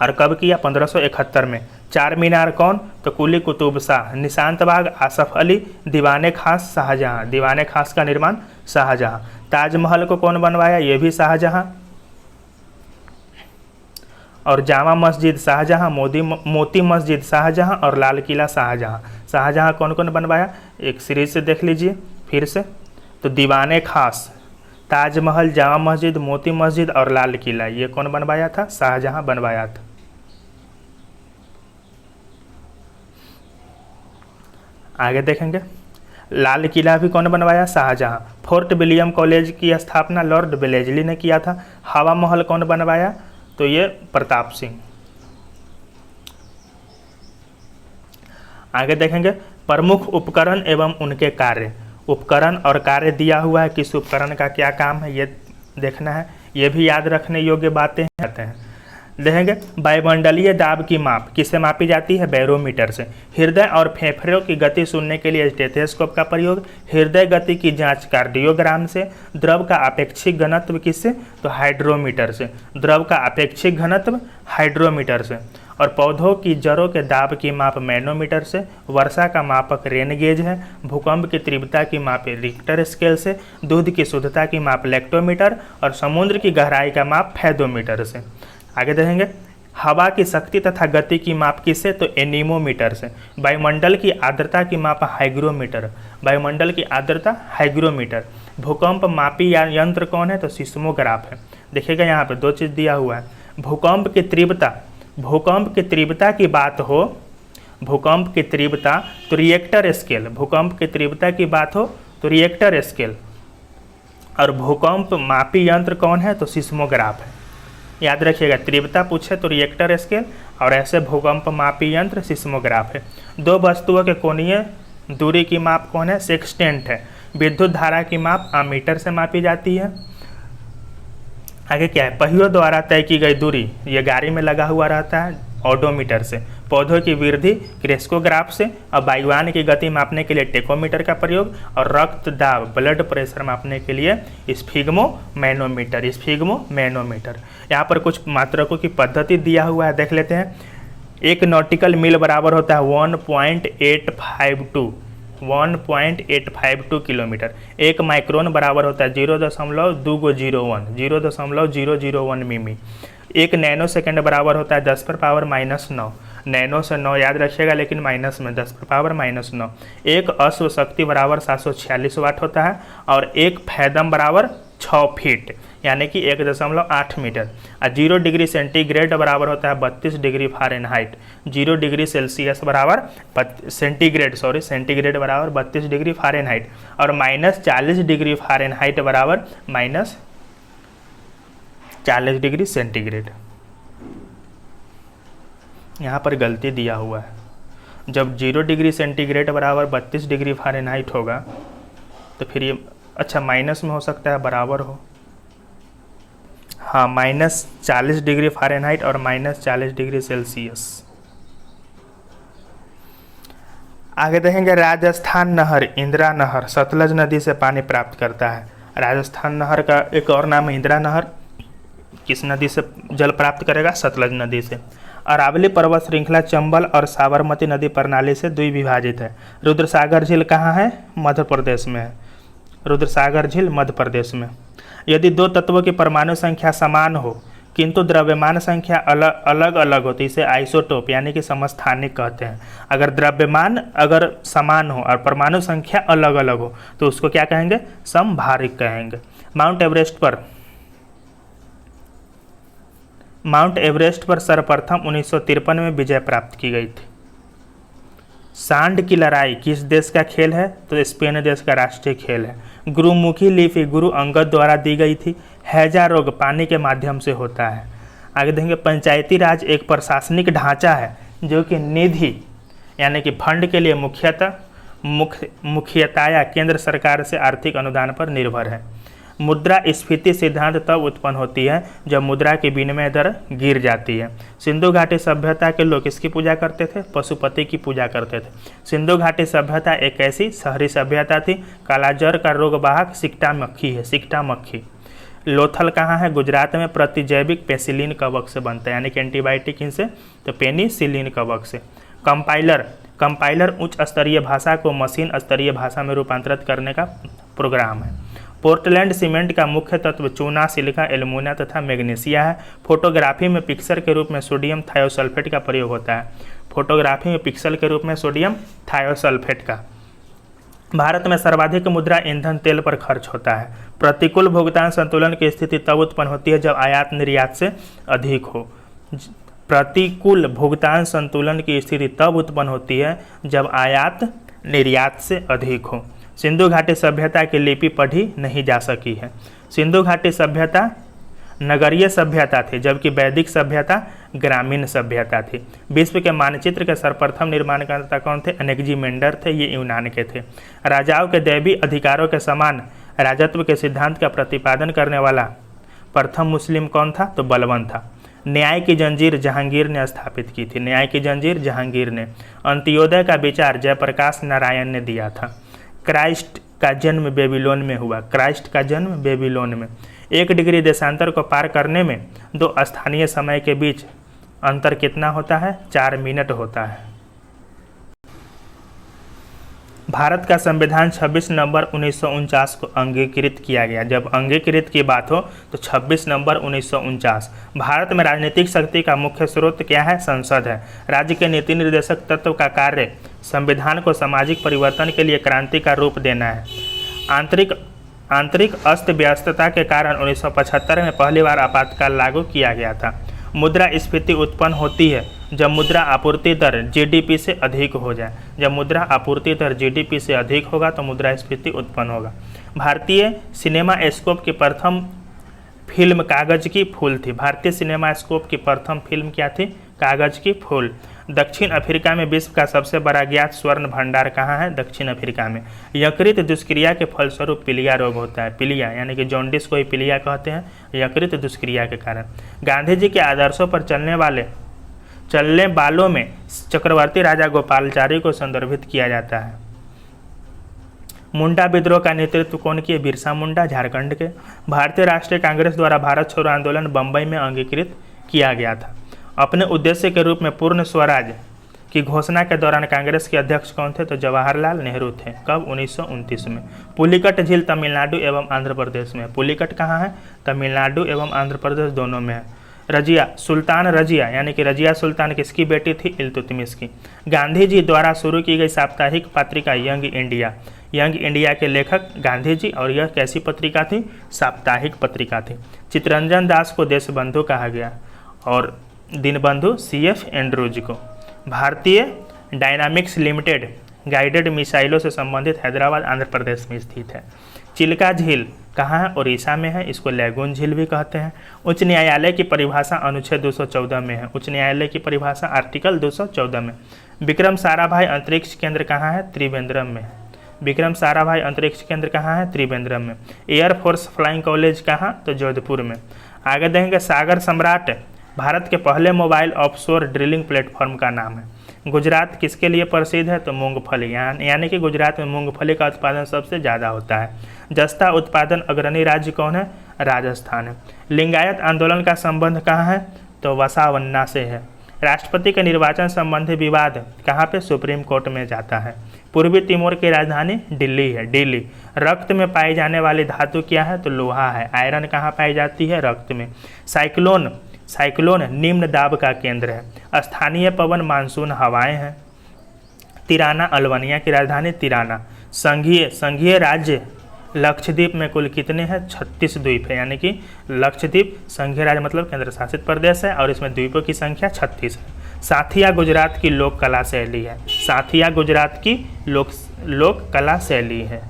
और कब किया, 1571 में। चार मीनार कौन, तो कुली कुतुब शाह। निशांत बाग आसफ अली। दीवाने खास शाहजहां, दीवाने खास का निर्माण शाहजहां। ताजमहल को कौन बनवाया, ये भी शाहजहां। और जामा मस्जिद शाहजहां, मोती मस्जिद शाहजहां और लाल किला शाहजहां। शाहजहां कौन कौन बनवाया, एक सीरीज से देख लीजिए फिर से। तो दीवाने खास, ताजमहल, जामा मस्जिद, मोती मस्जिद और लाल किला, ये कौन बनवाया था, शाहजहां बनवाया था। आगे देखेंगे लाल किला भी कौन बनवाया, शाहजहां। फोर्ट विलियम कॉलेज की स्थापना लॉर्ड वेलेस्ली ने किया था। हवा महल कौन बनवाया, तो ये प्रताप सिंह। आगे देखेंगे प्रमुख उपकरण एवं उनके कार्य। उपकरण और कार्य दिया हुआ है, किस उपकरण का क्या काम है ये देखना है। ये भी याद रखने योग्य बातें कहते हैं। देखेंगे वायुमंडलीय दाब की माप किससे मापी जाती है, बैरोमीटर से। हृदय और फेफड़ों की गति सुनने के लिए स्टेथोस्कोप का प्रयोग। हृदय गति की जांच कार्डियोग्राम से। द्रव का अपेक्षिक घनत्व किससे, तो हाइड्रोमीटर से। द्रव का अपेक्षिक घनत्व हाइड्रोमीटर से। और पौधों की जड़ों के दाब की माप मैनोमीटर से, वर्षा का मापक रेन गेज है, भूकंप की तीव्रता की माप रिक्टर स्केल से, दूध की शुद्धता की माप लैक्टोमीटर और समुद्र की गहराई का माप फैदोमीटर से। आगे देखेंगे, हवा की शक्ति तथा गति की माप किससे, तो एनीमोमीटर से। वायुमंडल की आर्द्रता की माप हाइग्रोमीटर, वायुमंडल की आर्द्रता हाइग्रोमीटर। भूकंप मापी यंत्र कौन है, तो सिस्मोग्राफ है। देखिएगा यहाँ पे दो चीज़ दिया हुआ है, भूकंप की तीव्रता की बात हो, भूकंप की तीव्रता तो रिएक्टर स्केल, भूकंप की तीव्रता की बात हो तो रिएक्टर स्केल, और भूकंप मापी यंत्र कौन है, तो सिस्मोग्राफ है। याद रखिएगा, तीव्रता पूछे तो रिएक्टर स्केल और ऐसे भूकंप मापी यंत्र सिस्मोग्राफ है। दो वस्तुओं के कोणीय दूरी की माप कौन है, सेक्सटेंट है। विद्युत धारा की माप अमीटर से मापी जाती है। आगे क्या है, पहियों द्वारा तय की गई दूरी, ये गाड़ी में लगा हुआ रहता है, ओडोमीटर से। पौधों की वृद्धि क्रेस्कोग्राफ से, और वायुयान की गति मापने के लिए टेकोमीटर का प्रयोग, और रक्त दाब ब्लड प्रेशर मापने के लिए स्फिग्मोमैनोमीटर, स्फिग्मोमैनोमीटर। यहाँ पर कुछ मात्रकों की पद्धति दिया हुआ है, देख लेते हैं। एक नॉटिकल मील बराबर होता है 1.852 किलोमीटर। एक माइक्रोन बराबर होता है 0.2001 मिमी। एक नैनो सेकेंड बराबर होता है 10⁻⁻9। नैनो से 9 याद रखिएगा, लेकिन माइनस में 10⁻⁻9। एक अश्व शक्ति बराबर 746 वाट होता है, और एक फैदम बराबर 6 फीट यानी कि 1.8 मीटर। और 0 डिग्री सेंटीग्रेड बराबर होता है 32 डिग्री फ़ारेनहाइट। 0 डिग्री सेल्सियस बराबर सेंटीग्रेड बराबर 32 डिग्री फ़ारेनहाइट, और -40 डिग्री फ़ारेनहाइट बराबर -40 डिग्री सेंटीग्रेड। यहाँ पर गलती दिया हुआ है, जब 0 डिग्री सेंटीग्रेड बराबर 32 डिग्री फ़ारेनहाइट होगा तो फिर ये अच्छा माइनस में हो सकता है, बराबर हो, हाँ, -40 डिग्री फ़ारेनहाइट और -40 डिग्री सेल्सियस। आगे देखेंगे, राजस्थान नहर, इंदिरा नहर सतलज नदी से पानी प्राप्त करता है। राजस्थान नहर का एक और नाम है इंदिरा नहर। किस नदी से जल प्राप्त करेगा, सतलज नदी से। अरावली पर्वत श्रृंखला चंबल और साबरमती नदी प्रणाली से द्विविभाजित है। रुद्रसागर झील कहाँ है, मध्य प्रदेश में है। रुद्रसागर झील मध्य प्रदेश में। यदि दो तत्वों की परमाणु संख्या समान हो किंतु द्रव्यमान संख्या अलग अलग हो तो इसे आइसोटोप यानी कि समस्थानिक कहते हैं। अगर द्रव्यमान समान हो और परमाणु संख्या अलग अलग हो तो उसको क्या कहेंगे, समभारिक कहेंगे। माउंट एवरेस्ट पर सर्वप्रथम 1953 में विजय प्राप्त की गई थी। सांड की लड़ाई किस देश का खेल है, तो स्पेन देश का राष्ट्रीय खेल है। गुरुमुखी लिपि गुरु अंगद द्वारा दी गई थी। हैजा रोग पानी के माध्यम से होता है। आगे देखेंगे, पंचायती राज एक प्रशासनिक ढांचा है जो कि निधि यानी कि फंड के लिए मुख्यतया केंद्र सरकार से आर्थिक अनुदान पर निर्भर है। मुद्रास्फीति सिद्धांत तब उत्पन्न होती है जब मुद्रा की विनिमय दर गिर जाती है। सिंधु घाटी सभ्यता के लोग किसकी पूजा करते थे, पशुपति की पूजा करते थे। सिंधु घाटी सभ्यता एक ऐसी शहरी सभ्यता थी। कालाजर का रोगवाहक सिकटा मक्खी है, सिकटा मक्खी। लोथल कहाँ है, गुजरात में। प्रतिजैविक पेनिसिलिन कवक से बनता है यानी कि एंटीबायोटिक इनसे, तो पेनिसिलिन कवक से। कंपाइलर उच्च स्तरीय भाषा को मशीन स्तरीय भाषा में रूपांतरित करने का प्रोग्राम है। पोर्टलैंड सीमेंट का मुख्य तत्व चूना, सिलिका, एल्युमिनियम तथा मैग्नीशिया है। फोटोग्राफी में पिक्सल के रूप में सोडियम थायोसल्फेट का प्रयोग होता है। फोटोग्राफी में पिक्सल के रूप में सोडियम थायोसल्फेट का। भारत में सर्वाधिक मुद्रा ईंधन तेल पर खर्च होता है। प्रतिकूल भुगतान संतुलन की स्थिति तब उत्पन्न होती है जब आयात निर्यात से अधिक हो। प्रतिकूल भुगतान संतुलन की स्थिति तब उत्पन्न होती है जब आयात निर्यात से अधिक हो। सिंधु घाटी सभ्यता की लिपि पढ़ी नहीं जा सकी है। सिंधु घाटी सभ्यता नगरीय सभ्यता थी जबकि वैदिक सभ्यता ग्रामीण सभ्यता थी। विश्व के मानचित्र के सर्वप्रथम निर्माणकर्ता कौन थे, एनेक्जिमेंडर थे, ये यूनान के थे। राजाओं के दैवी अधिकारों के समान राजत्व के सिद्धांत का प्रतिपादन करने वाला प्रथम मुस्लिम कौन था, तो बलबन था। न्याय की जंजीर जहांगीर ने स्थापित की थी। न्याय की जंजीर जहांगीर ने। अंत्योदय का विचार जयप्रकाश नारायण ने दिया था। क्राइस्ट का जन्म बेबीलोन में हुआ। क्राइस्ट का जन्म बेबीलोन में। 1 डिग्री देशांतर को पार करने में 2 स्थानीय समय के बीच अंतर कितना होता है? 4 मिनट होता है। भारत का संविधान 26 नवंबर 1949 को अंगीकृत किया गया। जब अंगीकृत की बात हो तो 26 नवंबर 1949। भारत में राजनीतिक शक्ति का मुख्य स्रोत क्या है? संसद है। राज्य के नीति निर्देशक तत्व का कार्य संविधान को सामाजिक परिवर्तन के लिए क्रांति का रूप देना है। आंतरिक अस्त व्यस्तता के कारण 1975 में पहली बार आपातकाल लागू किया गया था। मुद्रास्फीति उत्पन्न होती है जब मुद्रा आपूर्ति दर जीडीपी से अधिक हो जाए। जब मुद्रा आपूर्ति दर जीडीपी से अधिक होगा तो मुद्रास्फीति उत्पन्न होगा। भारतीय सिनेमास्कोप की प्रथम फिल्म कागज की फूल थी। भारतीय सिनेमास्कोप की प्रथम फिल्म क्या थी? कागज की फूल। दक्षिण अफ्रीका में विश्व का सबसे बड़ा ज्ञात स्वर्ण भंडार कहाँ है? दक्षिण अफ्रीका में। यकृत दुष्क्रिया के फलस्वरूप पीलिया रोग होता है। पीलिया यानी कि जॉन्डिस को ही पीलिया कहते हैं, यकृत दुष्क्रिया के कारण। गांधी जी के आदर्शों पर चलने वालों में चक्रवर्ती राजा गोपालाचारी को संदर्भित किया जाता है। मुंडा विद्रोह का नेतृत्व कौन किए? बिरसा मुंडा, झारखंड के। भारतीय राष्ट्रीय कांग्रेस द्वारा भारत छोड़ो आंदोलन बंबई में अंगीकृत किया गया था। अपने उद्देश्य के रूप में पूर्ण स्वराज की घोषणा के दौरान कांग्रेस के अध्यक्ष कौन थे? तो जवाहरलाल नेहरू थे। कब? 1929 में। पुलिकट झील तमिलनाडु एवं आंध्र प्रदेश में। पुलिकट कहाँ है? तमिलनाडु एवं आंध्र प्रदेश दोनों में है। रजिया, सुल्तान रजिया यानी कि रजिया सुल्तान किसकी बेटी थी? इल्तुतमिश की। गांधी जी द्वारा शुरू की गई साप्ताहिक पत्रिका यंग इंडिया। यंग इंडिया के लेखक गांधी जी और यह कैसी पत्रिका थी? साप्ताहिक पत्रिका थी। चित्तरंजन दास को देशबंधु कहा गया और दीनबंधु CF एंड्रूज को। भारतीय डायनामिक्स लिमिटेड गाइडेड मिसाइलों से संबंधित हैदराबाद आंध्र प्रदेश में स्थित है। चिल्का झील कहाँ है? उड़ीसा में है। इसको लैगून झील भी कहते हैं। उच्च न्यायालय की परिभाषा अनुच्छेद 214 में है। उच्च न्यायालय की परिभाषा आर्टिकल 214 में। विक्रम साराभाई अंतरिक्ष केंद्र कहाँ है? त्रिवेंद्रम में है। विक्रम साराभाई अंतरिक्ष केंद्र कहाँ है? त्रिवेंद्रम में। एयरफोर्स फ्लाइंग कॉलेज कहाँ? तो जोधपुर में। आगे देखेंगे सागर सम्राट भारत के पहले मोबाइल ऑफशोर ड्रिलिंग प्लेटफॉर्म का नाम है। गुजरात किसके लिए प्रसिद्ध है? तो मूंगफली, यानी कि गुजरात में मूंगफली का उत्पादन सबसे ज़्यादा होता है। जस्ता उत्पादन अग्रणी राज्य कौन है? राजस्थान है। लिंगायत आंदोलन का संबंध कहाँ है? तो वसावन्ना से है। राष्ट्रपति के निर्वाचन संबंधी विवाद कहाँ पे? सुप्रीम कोर्ट में जाता है। पूर्वी तिमोर की राजधानी दिल्ली है। दिल्ली। रक्त में पाई जाने वाली धातु क्या है? तो लोहा है। आयरन कहाँ पाई जाती है? रक्त में। साइक्लोन निम्न दाब का केंद्र है। स्थानीय पवन मानसून हवाएं हैं। तिराना अल्बानिया की राजधानी तिराना। संघीय राज्य लक्षद्वीप में कुल कितने हैं? 36 द्वीप है, यानी कि लक्षद्वीप संघीय राज्य मतलब केंद्र शासित प्रदेश है और इसमें द्वीपों की संख्या 36 है। साथिया गुजरात की लोक कला शैली है। साथिया गुजरात की लोक कला शैली है।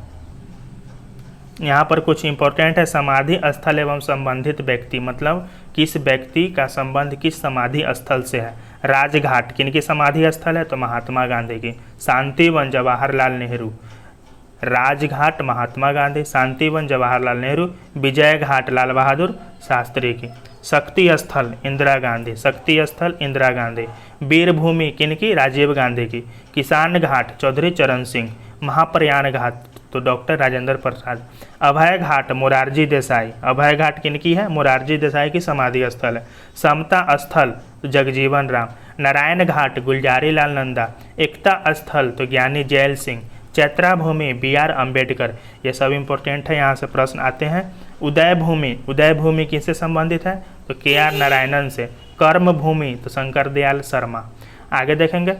यहाँ पर कुछ इंपॉर्टेंट है। समाधि स्थल एवं संबंधित व्यक्ति, मतलब किस व्यक्ति का संबंध किस समाधि स्थल से है। राजघाट किनकी समाधि स्थल है? तो महात्मा गांधी की। शांतिवन जवाहरलाल नेहरू। राजघाट महात्मा गांधी, शांतिवन जवाहरलाल नेहरू, विजय घाट लाल बहादुर शास्त्री की। शक्ति स्थल इंदिरा गांधी। शक्ति स्थल इंदिरा गांधी। वीरभूमि किनकी? राजीव गांधी की। किसान घाट चौधरी चरण सिंह। महाप्रयाण घाट तो डॉक्टर राजेंद्र प्रसाद। अभय घाट मोरारजी देसाई। अभय घाट किनकी है? मोरारजी देसाई की समाधि स्थल है। समता स्थल तो जगजीवन राम। नारायण घाट गुलजारी लाल नंदा। एकता स्थल तो ज्ञानी जैल सिंह। चैत्रा भूमि BR अम्बेडकर। ये सब इंपॉर्टेंट है, यहाँ से प्रश्न आते हैं। उदय भूमि किससे संबंधित है? तो KR नारायणन से। कर्म भूमि तो शंकर दयाल शर्मा। आगे देखेंगे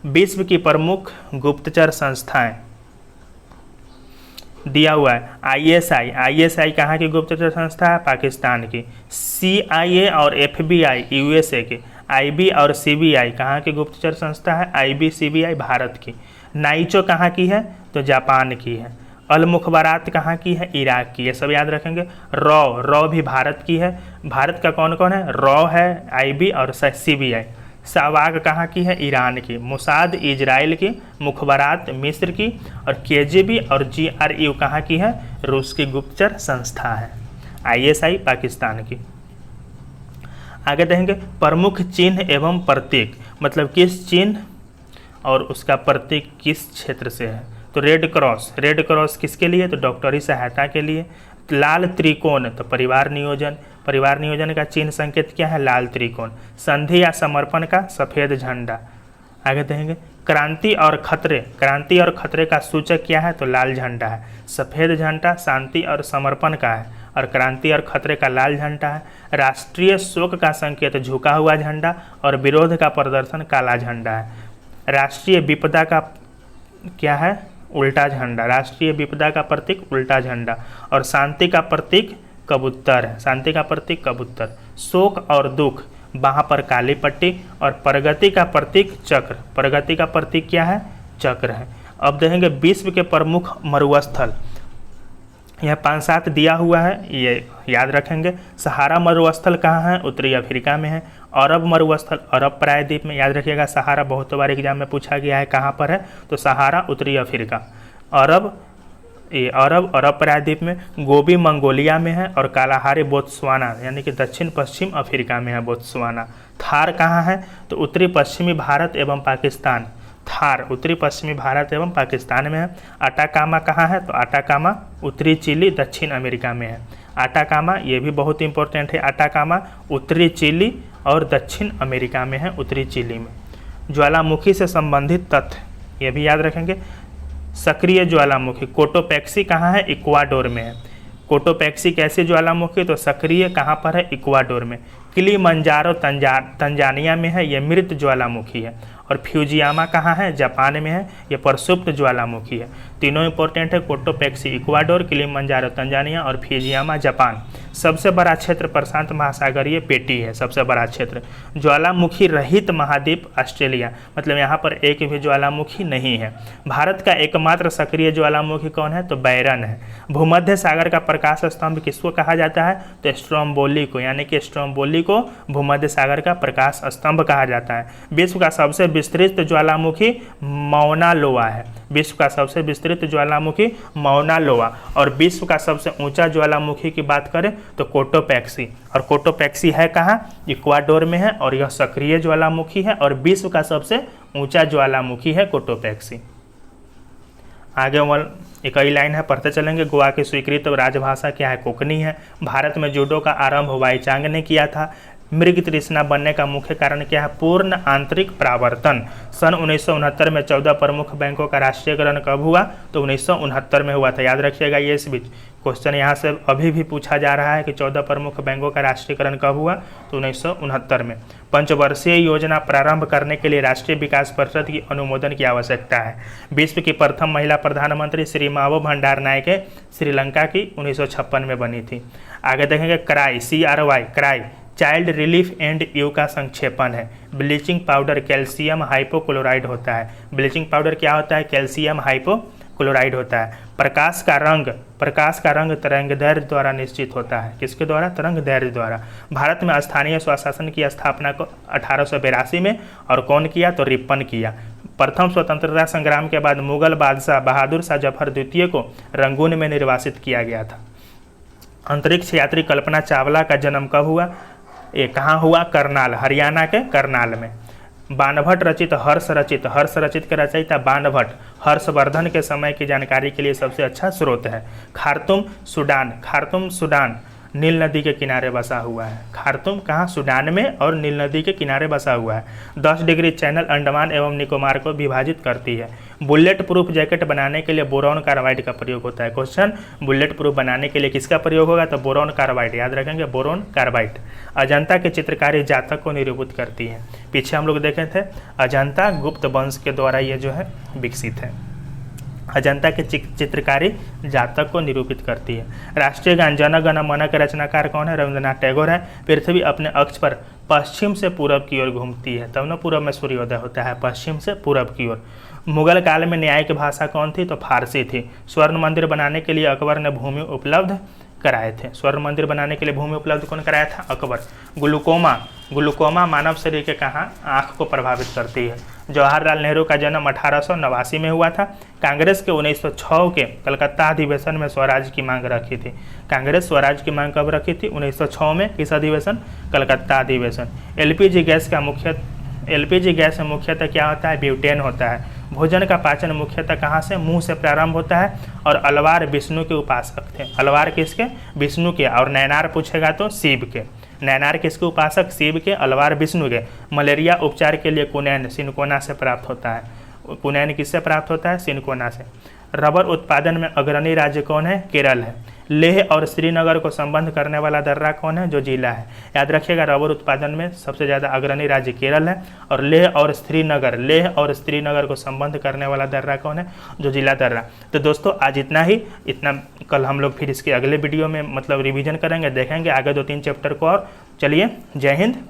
विश्व की प्रमुख गुप्तचर संस्थाएं दिया हुआ है। ISI कहाँ की गुप्तचर संस्था है? पाकिस्तान की। CIA और FBI USA की। IB और CBI कहाँ की गुप्तचर संस्था है? IB CBI भारत की। नाइचो कहाँ की है? तो जापान की है। अल मुखबरात कहाँ की है? इराक की। ये सब याद रखेंगे। रॉ भी भारत की है। भारत का कौन कौन है? रॉ है, IB और CBI। सावाग कहाँ की है? ईरान की। मुसाद इजराइल की। मुखबरात मिस्र की। और KGB और GRU कहाँ की है? रूस की गुप्तचर संस्था है। ISI पाकिस्तान की। आगे देखेंगे प्रमुख चिन्ह एवं प्रतीक, मतलब किस चिन्ह और उसका प्रतीक किस क्षेत्र से है। तो रेड क्रॉस किसके लिए? तो डॉक्टरी सहायता के लिए। लाल त्रिकोण तो परिवार नियोजन, परिवार नियोजन का चिन्ह संकेत क्या है, लाल त्रिकोण। संधि या समर्पण का सफ़ेद झंडा। आगे देखेंगे क्रांति और खतरे, क्रांति और खतरे का सूचक क्या है, तो लाल झंडा है। सफ़ेद झंडा शांति और समर्पण का है और क्रांति और खतरे का लाल झंडा है। राष्ट्रीय शोक का संकेत झुका हुआ झंडा और विरोध का प्रदर्शन काला झंडा है। राष्ट्रीय विपदा का क्या है, उल्टा झंडा। राष्ट्रीय विपदा का प्रतीक उल्टा झंडा और शांति का प्रतीक कबूतर है, शांति का प्रतीक कबूतर। शोक और दुख वहाँ पर काली पट्टी और प्रगति का प्रतीक चक्र, प्रगति का प्रतीक क्या है, चक्र है। अब देखेंगे विश्व के प्रमुख मरुस्थल, यह 5-7 दिया हुआ है, ये याद रखेंगे। सहारा मरुस्थल कहाँ है, उत्तरी अफ्रीका में है। अरब मरुस्थल अरब प्रायद्वीप में, याद रखिएगा सहारा बहुत बार एग्जाम में पूछा गया है कहाँ पर है, तो सहारा उत्तरी अफ्रीका। अरब प्रायद्वीप में। गोबी मंगोलिया में है और कालाहारी बोत्सवाना यानी कि दक्षिण पश्चिम अफ्रीका में है बोत्सवाना। थार कहाँ है, तो उत्तरी पश्चिमी भारत एवं पाकिस्तान। थार उत्तरी पश्चिमी भारत एवं पाकिस्तान में है। अटाकामा कहाँ है, तो अटाकामा उत्तरी चिली दक्षिण अमेरिका में है। अटाकामा ये भी बहुत इंपॉर्टेंट है, अटाकामा उत्तरी चिली और दक्षिण अमेरिका में है, उत्तरी चिली में। ज्वालामुखी से संबंधित तथ्य ये भी याद रखेंगे। सक्रिय ज्वालामुखी कोटोपैक्सी कहाँ है, इक्वाडोर में है। कोटोपैक्सी कैसी ज्वालामुखी, तो सक्रिय कहाँ पर है, इक्वाडोर में। किलिमंजारो तंजानिया में है, यह मृत ज्वालामुखी है। और फ्यूजियामा कहाँ है, जापान में है, यह प्रसुप्त ज्वालामुखी है। तीनों इंपॉर्टेंट है, कोटोपैक्सी इक्वाडोर, किलिमंजारो तंजानिया और फ्यूजियामा जापान। सबसे बड़ा क्षेत्र प्रशांत महासागरीय पेटी है, सबसे बड़ा क्षेत्र। ज्वालामुखी रहित महाद्वीप ऑस्ट्रेलिया, मतलब यहाँ पर एक भी ज्वालामुखी नहीं है। भारत का एकमात्र सक्रिय ज्वालामुखी कौन है, तो बैरन है। भूमध्य सागर का प्रकाश स्तंभ किसको कहा जाता है, तो स्ट्रोम्बोली को, यानी कि स्ट्रोम्बोली को भूमध्य सागर का प्रकाश स्तंभ कहा जाता है। विश्व का सबसे विस्तृत ज्वालामुखी मौना लोआ है, विश्व का सबसे विस्तृत ज्वालामुखी मौना लोआ। और विश्व का सबसे ऊंचा ज्वालामुखी की बात करें तो कोटोपैक्सी, और कोटोपैक्सी है कहाँ, इक्वाडोर में है और यह सक्रिय ज्वालामुखी है और विश्व का सबसे ऊंचा ज्वालामुखी है कोटोपैक्सी। आगे एक ही लाइन है, पढ़ते चलेंगे। गोवा की स्वीकृत राजभाषा क्या है, कोंकणी है। भारत में जूडो का आरंभ वाई चांग ने किया था। मृग तृष्णा बनने का मुख्य कारण क्या है, पूर्ण आंतरिक प्रावर्तन। सन 1969 में 14 प्रमुख बैंकों का राष्ट्रीयकरण कब हुआ, तो 1969 में हुआ था, याद रखिएगा। ये इस बीच क्वेश्चन यहाँ से अभी भी पूछा जा रहा है कि 14 प्रमुख बैंकों का राष्ट्रीयकरण कब हुआ, तो 1969 में। पंचवर्षीय योजना प्रारंभ करने के लिए राष्ट्रीय विकास परिषद की अनुमोदन की आवश्यकता है। विश्व की प्रथम महिला प्रधानमंत्री श्री मावो भंडारनायके श्रीलंका की 1956 में बनी थी। आगे देखेंगे cry, CRY cry child relief and you का संक्षेपण है। ब्लीचिंग पाउडर कैल्शियम हाइपोक्लोराइड होता है। ब्लीचिंग पाउडर क्या होता है, कैल्शियम हाइपोक्लोराइड होता है। प्रकाश का रंग तरंगदैर्घ्य द्वारा निश्चित होता है, किसके द्वारा, तरंगदैर्घ्य द्वारा। भारत में स्थानीय स्वशासन की स्थापना को 1882 में और कौन किया, तो रिप्पन किया। प्रथम स्वतंत्रता संग्राम के बाद मुगल बादशाह बहादुर शाह जफर द्वितीय को रंगून में निर्वासित किया गया था। अंतरिक्ष यात्री कल्पना चावला का जन्म कब हुआ, ये कहाँ हुआ, करनाल, हरियाणा के करनाल में। बाणभट्ट रचित हर्ष रचित के रचयिता बाणभट्ट हर्षवर्धन के समय की जानकारी के लिए सबसे अच्छा स्रोत है। खार्तूम सूडान नील नदी के किनारे बसा हुआ है। खार्तूम कहाँ, सूडान में और नील नदी के किनारे बसा हुआ है। 10 डिग्री चैनल अंडमान एवं निकोबार को विभाजित करती है। बुलेट प्रूफ जैकेट बनाने के लिए बोरॉन कार्बाइड का प्रयोग होता है। क्वेश्चन, बुलेट प्रूफ बनाने के लिए किसका प्रयोग होगा, तो बोरॉन कार्बाइड, याद रखेंगे बोरॉन कार्बाइड। अजंता की चित्रकारी जातक को निरूपित करती है। पीछे हम लोग देखे थे अजंता गुप्त वंश के द्वारा ये जो है विकसित है। अजंता की चित्रकारी जातक को निरूपित करती है। राष्ट्रीय गान जन गण मन के रचनाकार कौन है, रविंद्रनाथ टैगोर है। पृथ्वी अपने अक्ष पर पश्चिम से पूरब की ओर घूमती है, तब न पूरब में सूर्योदय होता है, पश्चिम से पूरब की ओर। मुगल काल में न्यायिक भाषा कौन थी, तो फारसी थी। स्वर्ण मंदिर बनाने के लिए अकबर ने भूमि उपलब्ध कराए थे। स्वर्ण मंदिर बनाने के लिए भूमि उपलब्ध कौन कराया था, अकबर। ग्लूकोमा मानव शरीर के कहाँ, आँख को प्रभावित करती है। जवाहरलाल नेहरू का जन्म 1889 में हुआ था। कांग्रेस के 1906 के कलकत्ता अधिवेशन में स्वराज की मांग रखी थी। कांग्रेस स्वराज की मांग कब रखी थी, 1906 में। किस अधिवेशन, कलकत्ता अधिवेशन। एलपीजी गैस में मुख्यतः क्या होता है, ब्यूटेन होता है। भोजन का पाचन मुख्यतः कहाँ से, मुंह से प्रारंभ होता है। और अलवार विष्णु के उपासक थे। अलवार किसके, विष्णु के। और नैनार पूछेगा तो शिव के। नैनार किसके उपासक, शिव के। अलवार विष्णु के। मलेरिया उपचार के लिए कुनैन सिनकोना से प्राप्त होता है। कुनैन किससे प्राप्त होता है, सिनकोना से। रबर उत्पादन में अग्रणी राज्य कौन है, केरल है। लेह और श्रीनगर को संबंध करने वाला दर्रा कौन है, जो जिला है। याद रखिएगा रबर उत्पादन में सबसे ज़्यादा अग्रणी राज्य केरल है। और लेह और श्रीनगर को संबंध करने वाला दर्रा कौन है, जो जिला दर्रा। तो दोस्तों आज इतना ही, इतना कल हम लोग फिर इसके अगले वीडियो में मतलब रिवीजन करेंगे, देखेंगे आगे 2-3 चैप्टर को। और चलिए, जय हिंद।